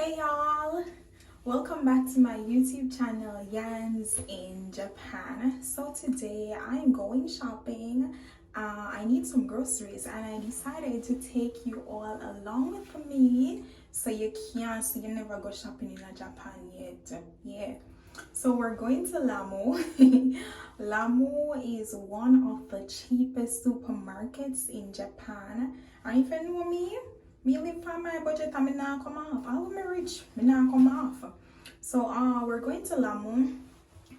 Hey y'all, welcome back to my YouTube channel Yans in Japan. So today I'm going shopping. I need some groceries and I decided to take you all along with me so you never go shopping in Japan yet. Yeah. So we're going to Lamu. Lamu is one of the cheapest supermarkets in Japan. And if you know me live for my budget and me not come off. All me rich, me not come off. So we're going to Lamu,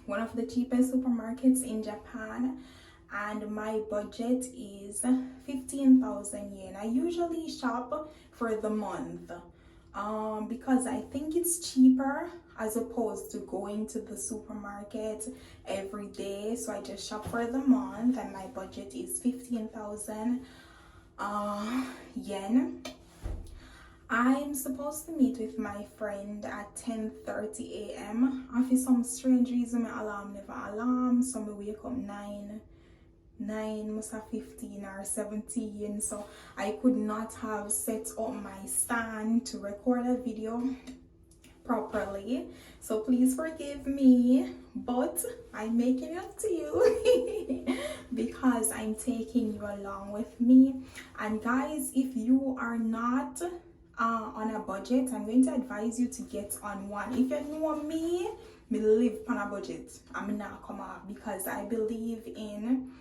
one of the cheapest supermarkets in Japan. And my budget is 15,000 yen. I usually shop for the month because I think it's cheaper as opposed to going to the supermarket every day. So I just shop for the month and my budget is 15,000 yen. I'm supposed to meet with my friend at 10:30 a.m. And for some strange reason my alarm never alarm, so I wake up 9 must have 15 or 17, so I could not have set up my stand to record a video properly, so please forgive me, but I'm making it up to you because I'm taking you along with me. And guys, if you are not on a budget, I'm going to advise you to get on one. If you know me live on a budget, I'm not come up because I believe in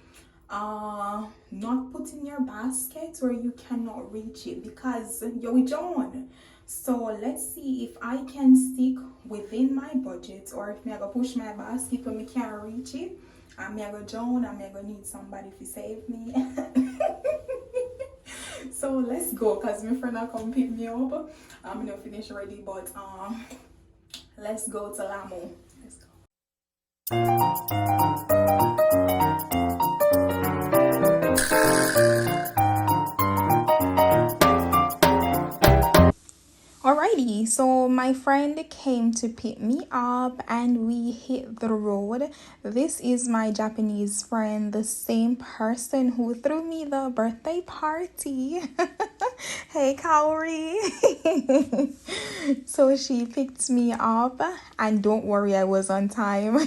not putting your basket where you cannot reach it because you're John. So let's see if I can stick within my budget, or if I go push my basket when I can't reach it, I'm gonna go John, I'm gonna need somebody to save me. So let's go because my friend will come pick me up. I'm gonna finish already, but let's go to Lamu. Let's go. Alrighty, so my friend came to pick me up and we hit the road. This is my Japanese friend, the same person who threw me the birthday party. Hey, Kaori. So she picked me up and don't worry, I was on time.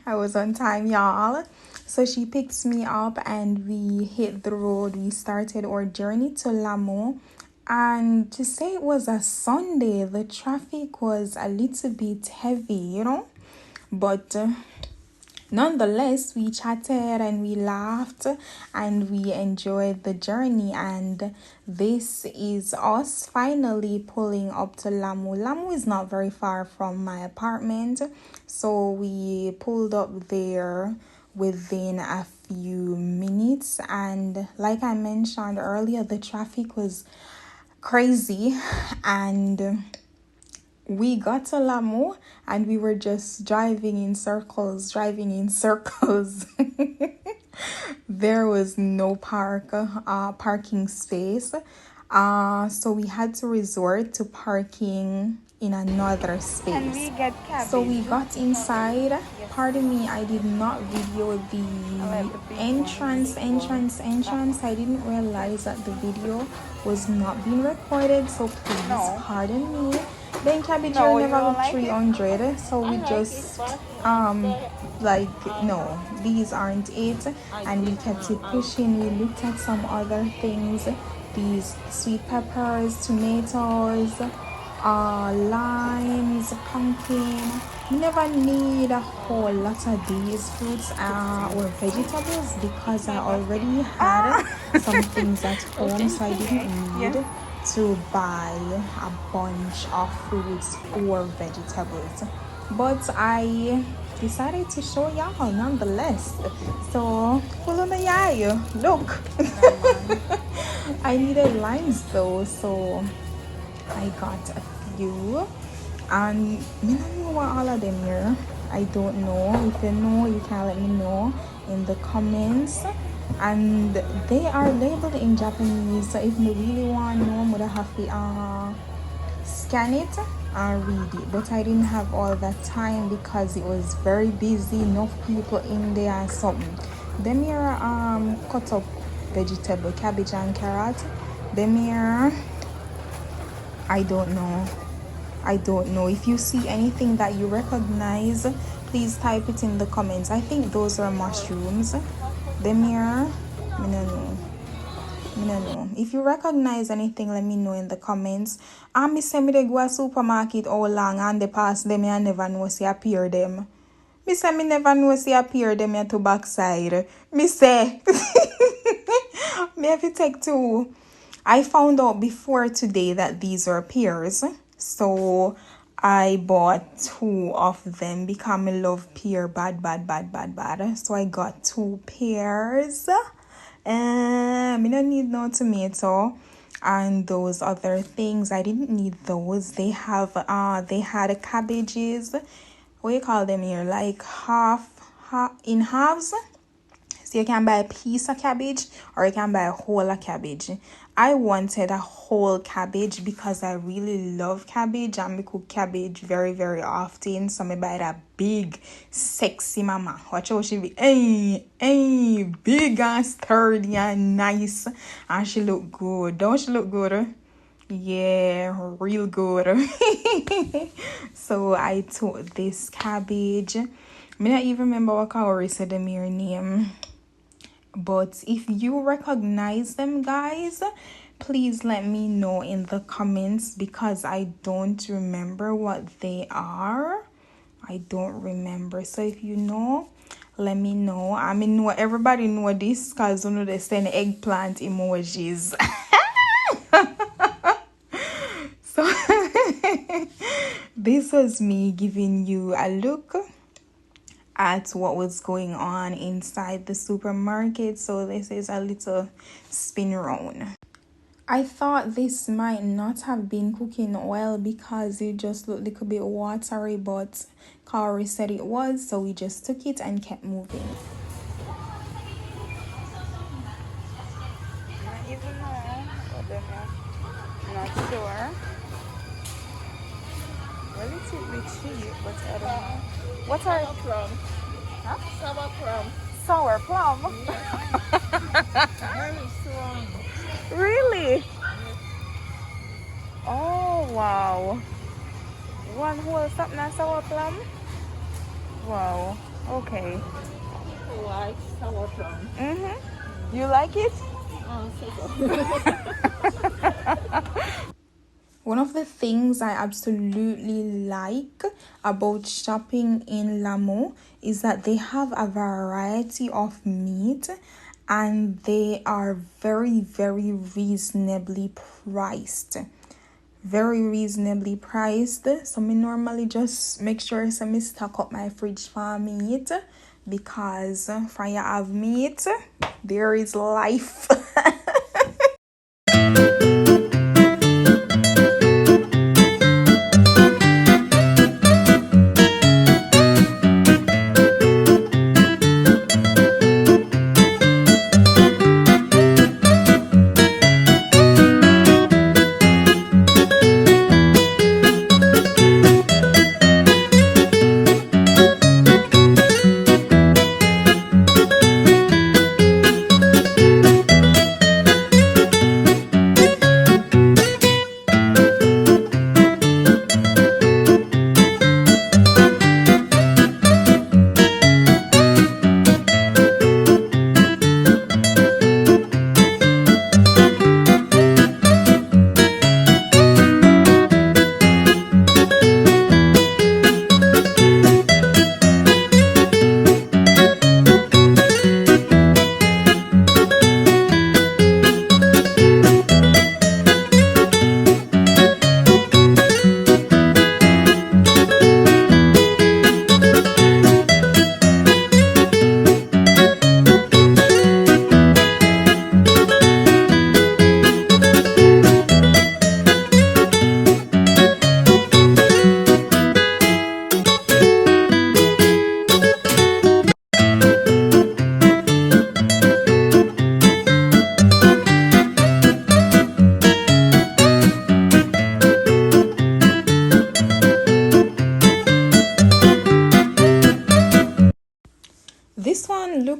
I was on time, y'all. So she picked me up and we hit the road. We started our journey to Lamu. And to say it was a Sunday, the traffic was a little bit heavy, but nonetheless, we chatted and we laughed and we enjoyed the journey. And this is us finally pulling up to Lamu. Lamu is not very far from my apartment, so we pulled up there within a few minutes. And like I mentioned earlier, the traffic was crazy, and we got to Lamu and we were just driving in circles. There was no parking space, so we had to resort to parking in another space. So we got inside. Pardon me, I did not video the entrance. I didn't realize that the video was not being recorded, so please pardon me. Then cabbage never look 300, so we just no, these aren't it, and we kept it pushing. We looked at some other things, these sweet peppers, tomatoes, limes, pumpkin. You never need a whole lot of these fruits or vegetables because I already had some things at home, so I didn't need to buy a bunch of fruits or vegetables. But I decided to show y'all nonetheless. So follow me, yeah. Look. I needed limes though, so I got a few. And I don't know what all of them here. I don't know. If you know, you can let me know in the comments. And they are labeled in Japanese, so if you really want to know, I'm gonna have to scan it and read it. But I didn't have all that time because it was very busy, enough people in there and something. Them here cut up vegetable, cabbage and carrot. Them here I don't know. I don't know. If you see anything that you recognize, please type it in the comments. I think those are mushrooms. Them here, I don't know. I don't know. If you recognize anything, let me know in the comments. And me say me dey go a supermarket how long and they pass them and never know see appear them. Me say me never know see appear them here to backside. Me say me have to take two. I found out before today that these are pears. So I bought two of them because I love pear bad. So I got two pears. I don't need no tomato and those other things. I didn't need those. They had cabbages. What do you call them here? Like half in halves. So you can buy a piece of cabbage or you can buy a whole of cabbage. I wanted a whole cabbage because I really love cabbage and we cook cabbage very often. So I buy that big sexy mama. Watch how she be big and sturdy and nice, and she look good. Don't she look good? Yeah, real good. So I took this cabbage. I don't even remember what Kaori said the mere name. But if you recognize them, guys, please let me know in the comments because I don't remember what they are. I don't remember. So if you know, let me know. I mean, everybody know this because you know they send eggplant emojis. So this was me giving you a look at what was going on inside the supermarket. So this is a little spin round. I thought this might not have been cooking oil because it just looked a little bit watery, but Kari said it was, so we just took it and kept moving. Not even know what them are. Not sure. Relatively cheap, but I don't know. What are Sour plum. Huh? Sour plum. Sour plum? Yeah. Very strong. Really? Oh wow. One whole something of sour plum? Wow. Okay. People like sour plum. You like it? Oh, so. One of the things I absolutely like about shopping in Lamu is that they have a variety of meat and they are very reasonably priced. Very reasonably priced. So me normally just make sure I stock up my fridge for meat because for you have meat, there is life.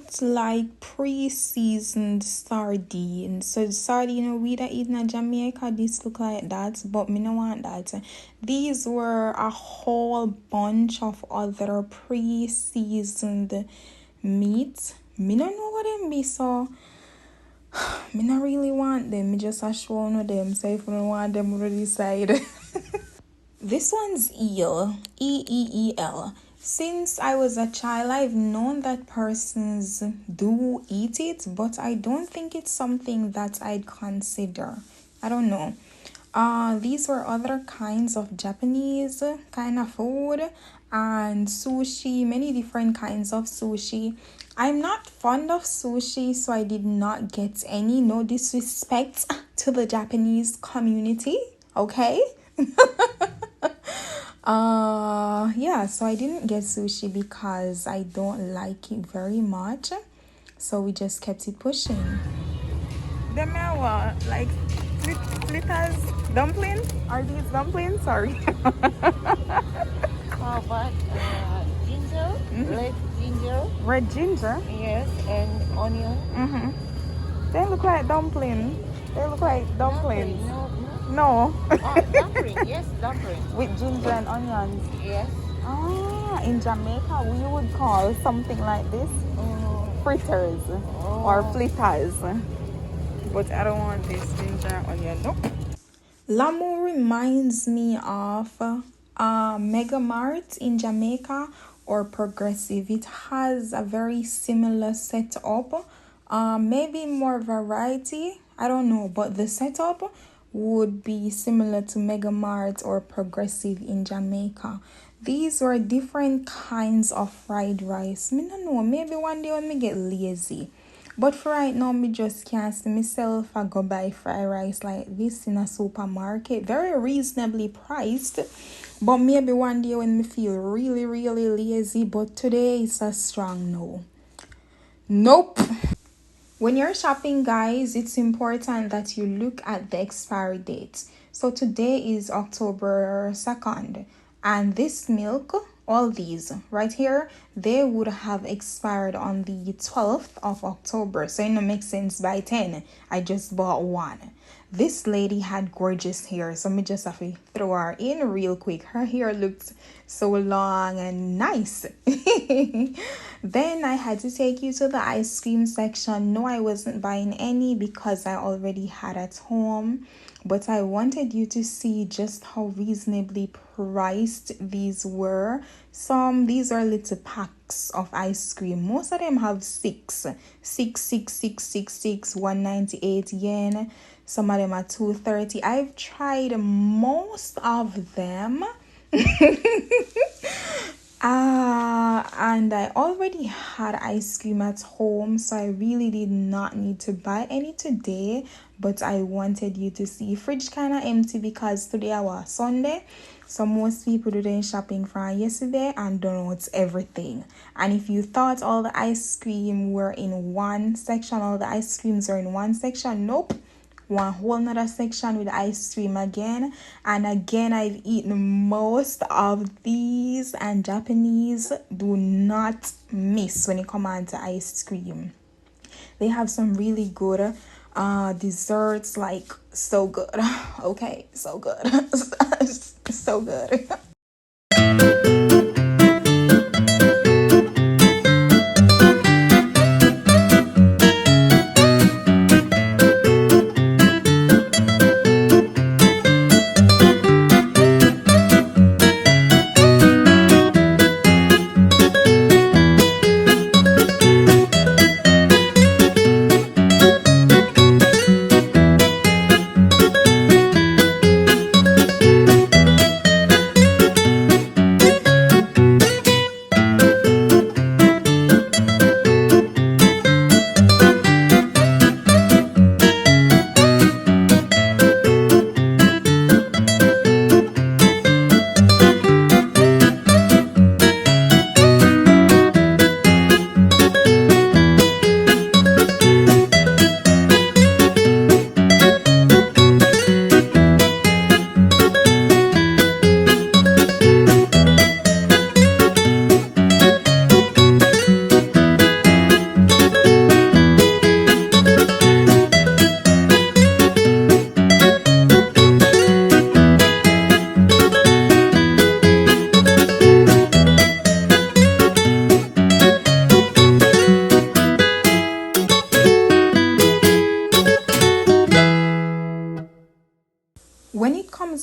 looked like pre-seasoned sardines. So sardine we that eat in Jamaica, this look like that, but me no want that. These were a whole bunch of other pre-seasoned meat. Me no know what them be, so me not really want them. Me just a show on them. So if you don't want them, we decide. This one's eel, EEEL. Since I was a child, I've known that persons do eat it, but I don't think it's something that I'd consider. I don't know. These were other kinds of Japanese kind of food and sushi, many different kinds of sushi. I'm not fond of sushi, so I did not get any. No disrespect to the Japanese community, okay? Yeah, so I didn't get sushi because I don't like it very much. So we just kept it pushing. Them are what? Like fritters, dumplings? Are these dumplings? Sorry. How about ginger? Red ginger? Red ginger? Yes, and onion. They look like dumplings. They look like dumplings. No. No. Oh, dumpling. Yes, dumpling. With ginger and onions. Yes. Ah, in Jamaica we would call something like this fritters or flitters. But I don't want this ginger and onion. Nope. Lamu reminds me of Mega Mart in Jamaica or Progressive. It has a very similar setup. Maybe more variety. I don't know, but the setup would be similar to Mega Mart or Progressive in Jamaica. These were different kinds of fried rice. Me no know, maybe one day when me get lazy. But for right now, me just can't see myself I go buy fried rice like this in a supermarket. Very reasonably priced. But maybe one day when me feel really, really lazy. But today it's a strong no. Nope. When you're shopping, guys, it's important that you look at the expiry date. So today is October 2nd. And this milk, all these right here, they would have expired on the 12th of October. So it don't make sense by 10. I just bought one. This lady had gorgeous hair, so me just have to throw her in real quick. Her hair looked so long and nice. Then I had to take you to the ice cream section. No, I wasn't buying any because I already had at home. But I wanted you to see just how reasonably priced these were. These are little packs of ice cream. Most of them have 198 yen. Some of them are 230. I've tried most of them. And I already had ice cream at home, so I really did not need to buy any today. But I wanted you to see. Fridge kind of empty because today was Sunday. So most people doing shopping from yesterday and don't know it's everything. And if you thought all the ice cream were in one section, all the ice creams are in one section, nope. One whole nother section with ice cream again. And again, I've eaten most of these, and Japanese do not miss when it comes on to ice cream. They have some really good desserts, like so good. Okay, so good. So good.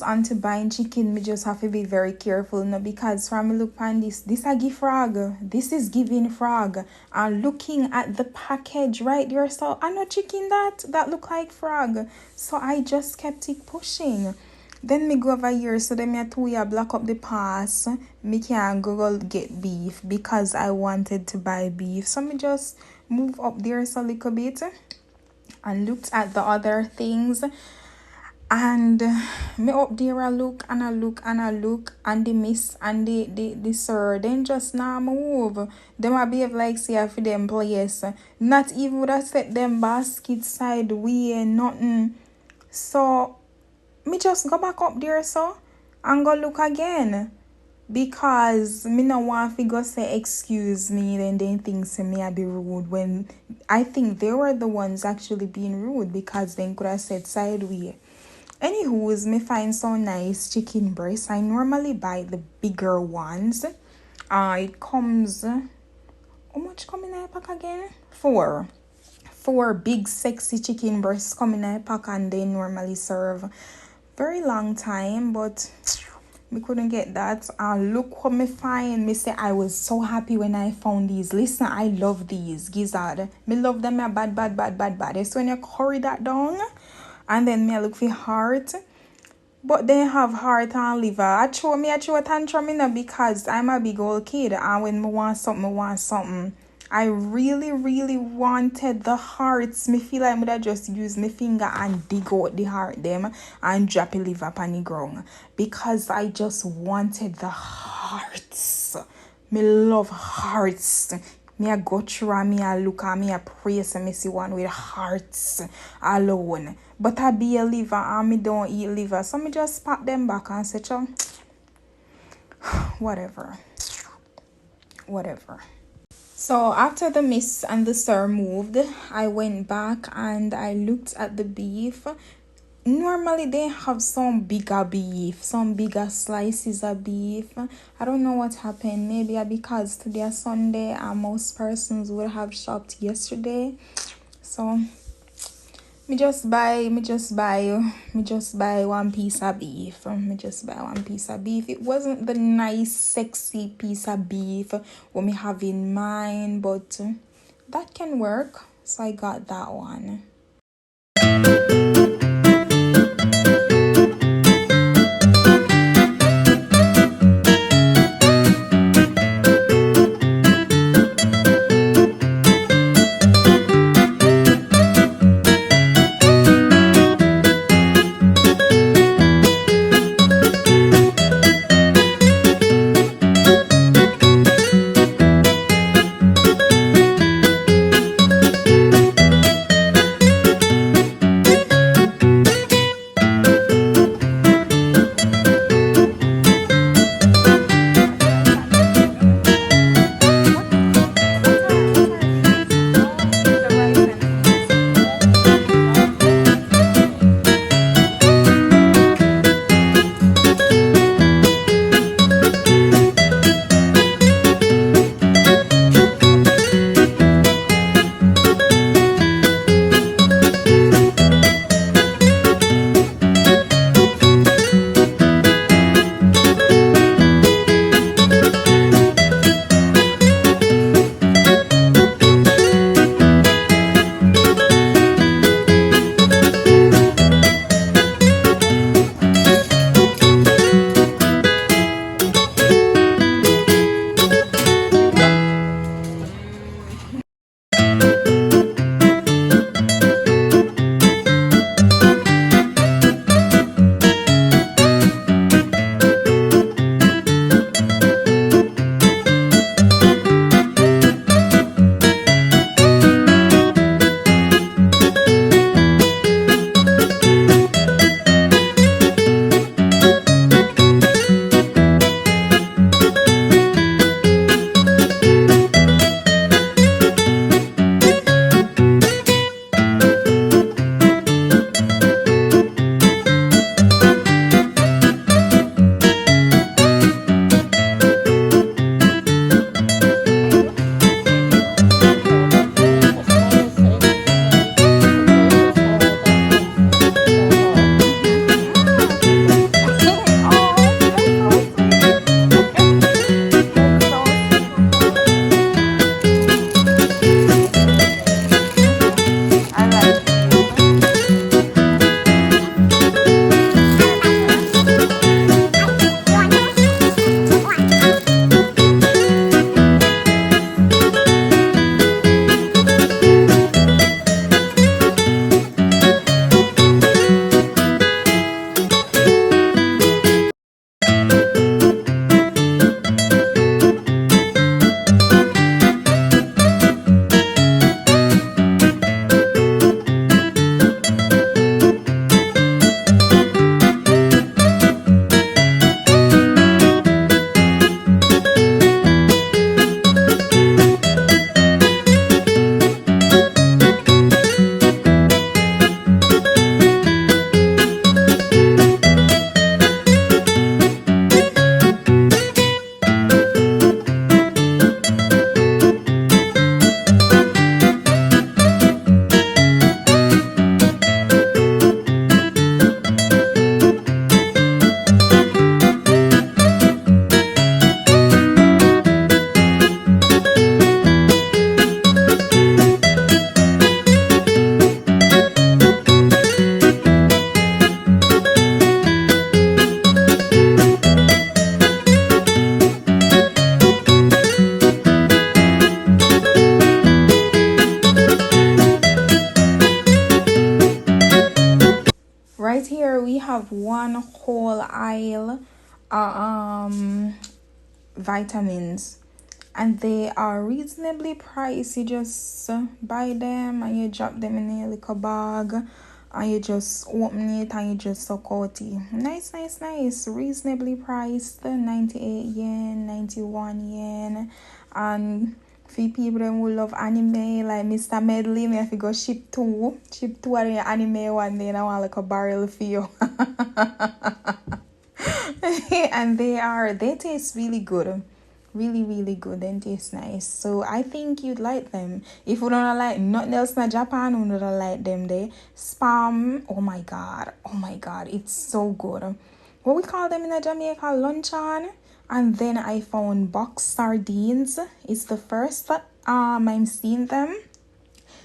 comes on to buying chicken, me just have to be very careful now, because from me look on this a give frog. This is giving frog. And looking at the package right there, so I know chicken that look like frog. So I just kept it pushing. Then me go over here, so then me a 2 year block up the pass. Me can't go get beef because I wanted to buy beef. So me just move up there so a little bit and looked at the other things. And me up there I look and I look and I look, and the miss and the sir then just now move. Them a behave like say for them place. Not even would I set them basket side way, nothing. So me just go back up there so and go look again, because me no want to go say excuse me then they think say me I be rude, when I think they were the ones actually being rude, because they could have said sideway. Anywho's, me find some nice chicken breast. I normally buy the bigger ones. It comes, how much come in a pack again? Four big sexy chicken breasts come in a pack, and they normally serve very long time, but me couldn't get that. Look what me find. Me say I was so happy when I found these. Listen, I love these gizzard. Me love them a bad. So when you curry that down, and then me I look for heart. But they have heart and liver. I throw a tantrum in because I'm a big old kid, and when me want something. I really wanted the hearts. Me feel like I just use my finger and dig out the heart them and drop a liver on the ground, because I just wanted the hearts. Me love hearts. Me I go through and me I look and me I pray, so me see one with hearts alone. But I be a liver and me don't eat liver, so me just pat them back and say, whatever. So after the miss and the sir moved, I went back and I looked at the beef. Normally they have some bigger beef, some bigger slices of beef. I don't know what happened. Maybe because today is Sunday and most persons would have shopped yesterday. So me just buy one piece of beef. It wasn't the nice sexy piece of beef what me have in mind, but that can work. So I got that one. vitamins, and they are reasonably priced. You just buy them and you drop them in a little bag and you just open it and you just suck out it. Nice, reasonably priced, 98 yen, 91 yen. And for people them who love anime like Mr. Medley, me have to go ship two of the anime one day and I want like a barrel for you. And they taste really good, really good, and taste nice. So I think you'd like them. If you don't like nothing else in Japan, you don't like them. They spam, oh my god, it's so good. What we call them in Jamaica, luncheon. And then I found box sardines. It's the first I'm seeing them,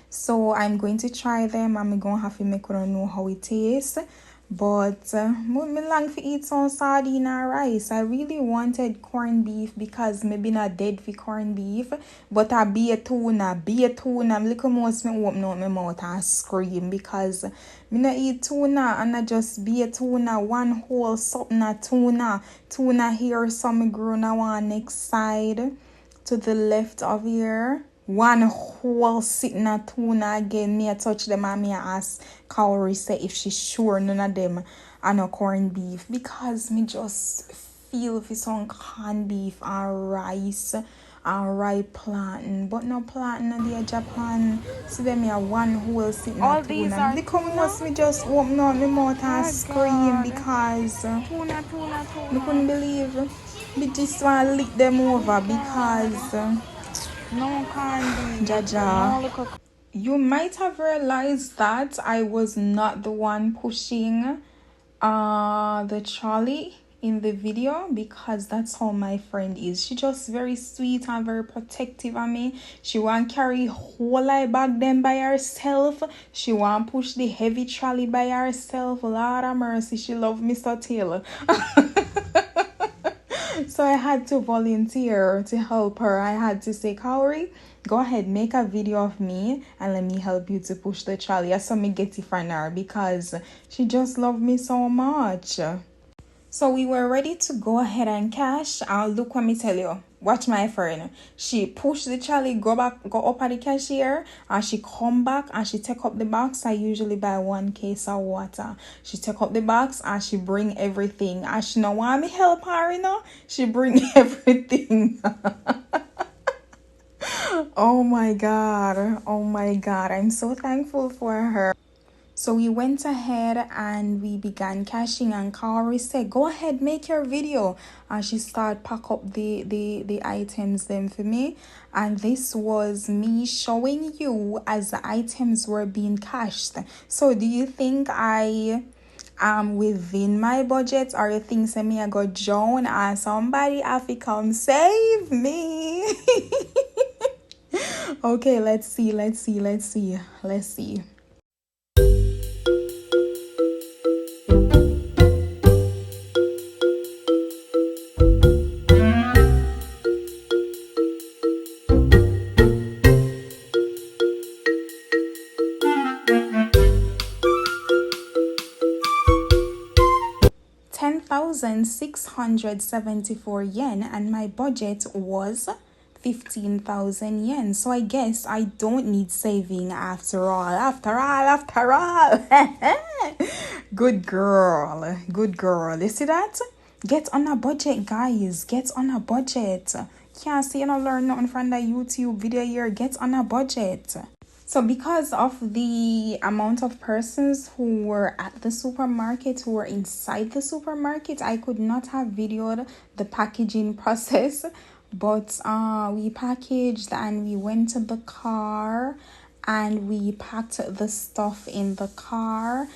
so I'm going to try them. I'm gonna have to make sure I know how it tastes. But me long to eat some sardine and rice. I really wanted corned beef because maybe not dead for corned beef, but a beer tuna. I'm little most me open out my mouth and scream because me not eat tuna and I just beer tuna, one whole something of tuna here, some grown I want next side to the left of here. One whole sitting a tuna again. Me a touch them and me a ask Kaori say if she sure none of them are no corned beef, because me just feel for some corned beef and rice and ripe plantain, but no plantain in the Japan. See them me a one whole sitting a tuna. They come must me just open out my mouth and scream because Tuna. I couldn't believe me just want to lick them over because No candy. Jaja. No look. You might have realized that I was not the one pushing the trolley in the video, because that's how my friend is. She just very sweet and very protective of me. She want carry whole life bag them by herself. She want push the heavy trolley by herself. Lord of mercy, she love Mr. Taylor. So I had to volunteer to help her. I had to say, Kaori, go ahead, make a video of me and let me help you to push the trolley. I saw me get it from her because she just loved me so much. So we were ready to go ahead and cash. Look what me tell you. Watch my friend. She pushed the trolley, go up at the cashier, and she come back and she take up the box. I usually buy 1 case of water. She take up the box and she bring everything. And she no want me help her, you know. She bring everything. Oh my god. I'm so thankful for her. So we went ahead and we began cashing, and Kaori said, go ahead, make your video. And she started pack up the items then for me. And this was me showing you as the items were being cashed. So do you think I am within my budget, or you think say me I go drown and somebody have to come save me? Okay, let's see. 10,674 yen, and my budget was 15,000 yen. So I guess I don't need saving after all. Good girl. You see that? Get on a budget, guys. Get on a budget. Can't say you don't learn nothing from that YouTube video here. Get on a budget. So because of the amount of persons who were at the supermarket, who were inside the supermarket, I could not have videoed the packaging process. But we packaged and we went to the car and we packed the stuff in the car.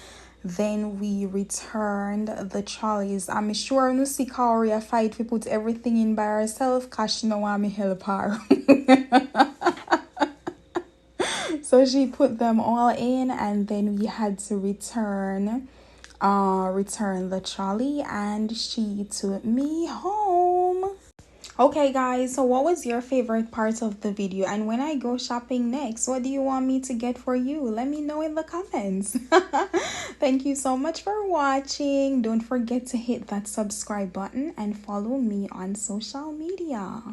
Then we returned the trolleys. I'm sure no see Kaori a fight. We put everything in by herself because she don't want me help her. So she put them all in, and then we had to return the trolley, and she took me home. Okay guys, so what was your favorite part of the video, and when I go shopping next, what do you want me to get for you? Let me know in the comments. Thank you so much for watching. Don't forget to hit that subscribe button and follow me on social media.